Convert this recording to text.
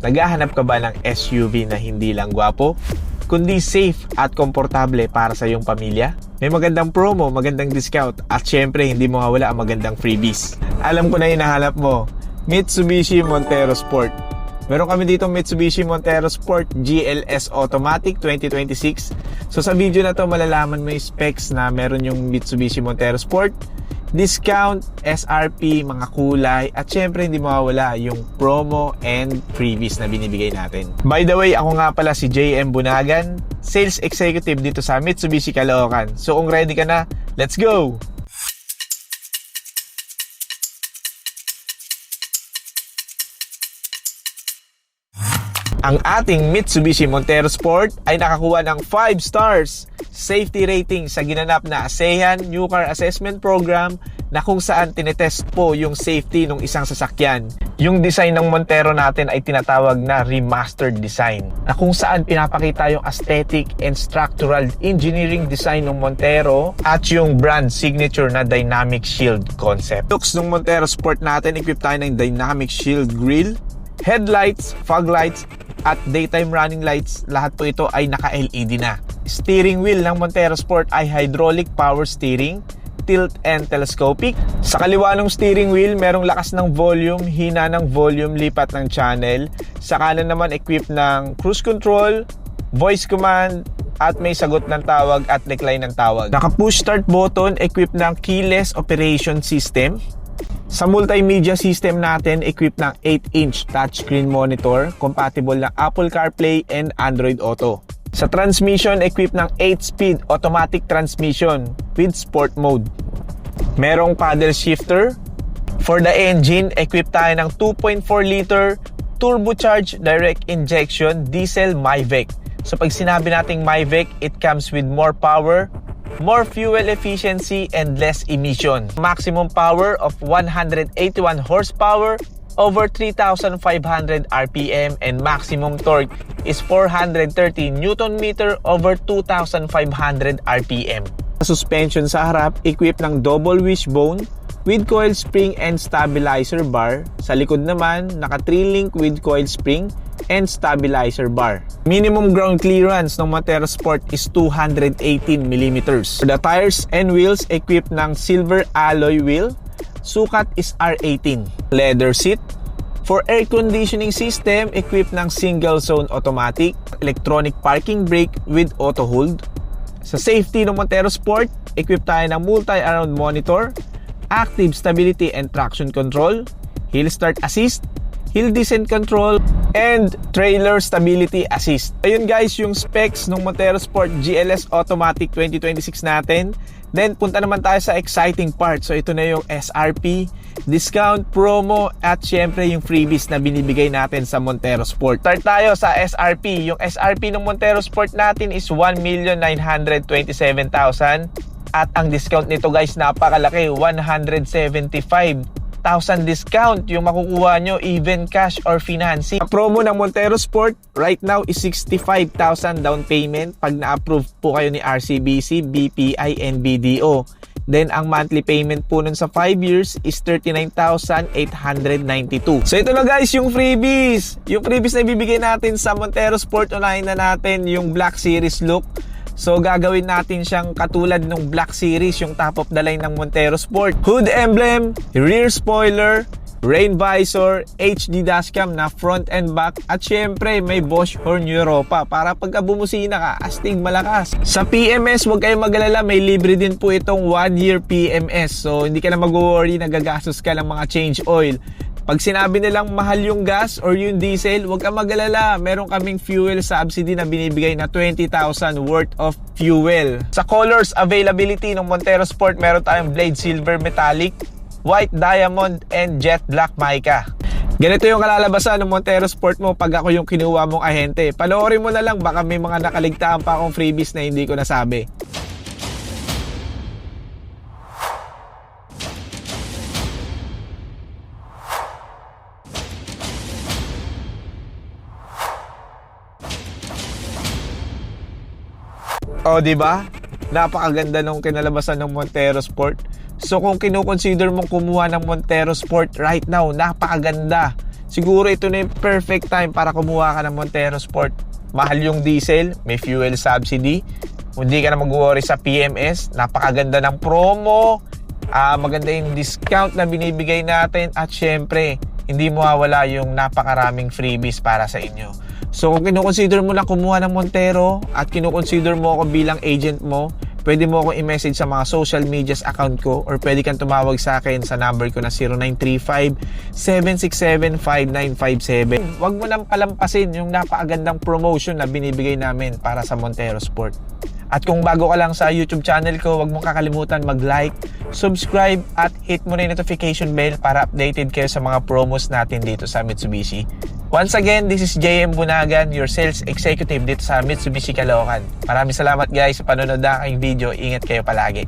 Naghahanap ka ba ng SUV na hindi lang gwapo, kundi safe at komportable para sa iyong pamilya? May magandang promo, magandang discount, at syempre hindi mo mawala ang magandang freebies. Alam ko na hinahanap mo, Mitsubishi Montero Sport. Meron kami dito Mitsubishi Montero Sport GLS Automatic 2026. So sa video na to malalaman mo yung specs na meron yung Mitsubishi Montero Sport, discount, SRP, mga kulay, at syempre hindi mawawala yung promo and freebies na binibigay natin. By the way, ako nga pala si JM Bunagan, Sales Executive dito sa Mitsubishi Caloocan. So kung ready ka na, let's go! Ang ating Mitsubishi Montero Sport ay nakakuha ng 5 stars safety rating sa ginanap na ASEAN New Car Assessment Program na kung saan tinetest po yung safety ng isang sasakyan. Yung design ng Montero natin ay tinatawag na remastered design na kung saan pinapakita yung aesthetic and structural engineering design ng Montero at yung brand signature na Dynamic Shield concept. Looks ng Montero Sport natin, equipped tayo ng Dynamic Shield grille, headlights, fog lights, at daytime running lights. Lahat po ito ay naka-LED na. Steering wheel ng Montero Sport ay hydraulic power steering, tilt and telescopic. Sa kaliwa ng steering wheel, merong lakas ng volume, hina ng volume, lipat ng channel. Sa kanan naman, equipped ng cruise control, voice command, at may sagot ng tawag at decline ng tawag. Naka-push start button, equipped ng keyless operation system. Sa multimedia system natin, equipped ng 8-inch touchscreen monitor, compatible ng Apple CarPlay and Android Auto. Sa transmission, equipped ng 8-speed automatic transmission with sport mode. Merong paddle shifter. For the engine, equipped tayo ng 2.4-liter turbocharged direct injection diesel MIVEC. So pag sinabi nating MIVEC, it comes with more power, more fuel efficiency, and less emission. Maximum power of 181 horsepower over 3,500 RPM, and maximum torque is 430 Newton meter over 2,500 RPM. Suspension sa harap, equipped ng double wishbone with coil spring and stabilizer bar. Sa likod naman, naka 3-link with coil spring and stabilizer bar. Minimum ground clearance ng Montero Sport is 218mm. For the tires and wheels, equipped ng silver alloy wheel. Sukat is R18. Leather seat. For air conditioning system, equipped ng single zone automatic, electronic parking brake with auto hold. Sa safety ng Montero Sport, equipped tayo ng multi-around monitor, active stability and traction control, hill start assist, hill descent control, and trailer stability assist. Ayun guys, yung specs ng Montero Sport GLS Automatic 2026 natin. Then punta naman tayo sa exciting part. So ito na yung SRP, discount, promo, at syempre yung freebies na binibigay natin sa Montero Sport. Start tayo sa SRP. Yung SRP ng Montero Sport natin is 1,927,000. At ang discount nito guys, napakalaki, 175,000 discount yung makukuha nyo, even cash or financing. Ang promo ng Montero Sport right now is 65,000 down payment pag na-approve po kayo ni RCBC, BPI, and BDO. Then ang monthly payment po nun sa 5 years is 39,892. So ito na guys yung freebies. Yung freebies na ibibigay natin sa Montero Sport, unahin na natin yung Black Series look. So gagawin natin siyang katulad ng Black Series, yung top of the line ng Montero Sport. Hood emblem, rear spoiler, rain visor, HD dashcam na front and back, at syempre may Bosch horn Europa para pagka bumusina ka, astig malakas. Sa PMS, huwag kayong mag-alala, may libre din po itong 1-year PMS. So hindi ka na mag-worry, nagagastos ka ng mga change oil. Pag sinabi nilang mahal yung gas or yung diesel, huwag kang mag-alala. Meron kaming fuel subsidy na binibigay na 20,000 worth of fuel. Sa colors availability ng Montero Sport, meron tayong blade silver metallic, white diamond, and jet black mica. Ganito yung kalalabasan ng Montero Sport mo pag ako yung kinuha mong ahente. Panoorin mo na lang, baka may mga nakaligtaan pa akong freebies na hindi ko nasabi. O, di ba? Napakaganda nung kinalabasan ng Montero Sport. So kung kino-consider mong kumuha ng Montero Sport right now, napakaganda. siguro ito na yung perfect time para kumuha ka ng Montero Sport. Mahal yung diesel, may fuel subsidy, hindi ka na mag-worry sa PMS, napakaganda ng promo, maganda yung discount na binibigay natin, at syempre, hindi mawawala yung napakaraming freebies para sa inyo. So kung kinukonsider mo lang kumuha ng Montero at kinukonsider mo ako bilang agent mo, pwede mo akong i-message sa mga social medias account ko, or pwede kang tumawag sa akin sa number ko na 0935-767-5957. Huwag mo nang palampasin yung napakagandang promotion na binibigay namin para sa Montero Sport. At kung bago ka lang sa YouTube channel ko, huwag mong kakalimutan mag-like, subscribe, at hit mo na yung notification bell para updated kayo sa mga promos natin dito sa Mitsubishi. Once again, this is JM Bunagan, your sales executive dito sa Mitsubishi Caloocan. Maraming salamat guys sa panonood ng aking video. Ingat kayo palagi.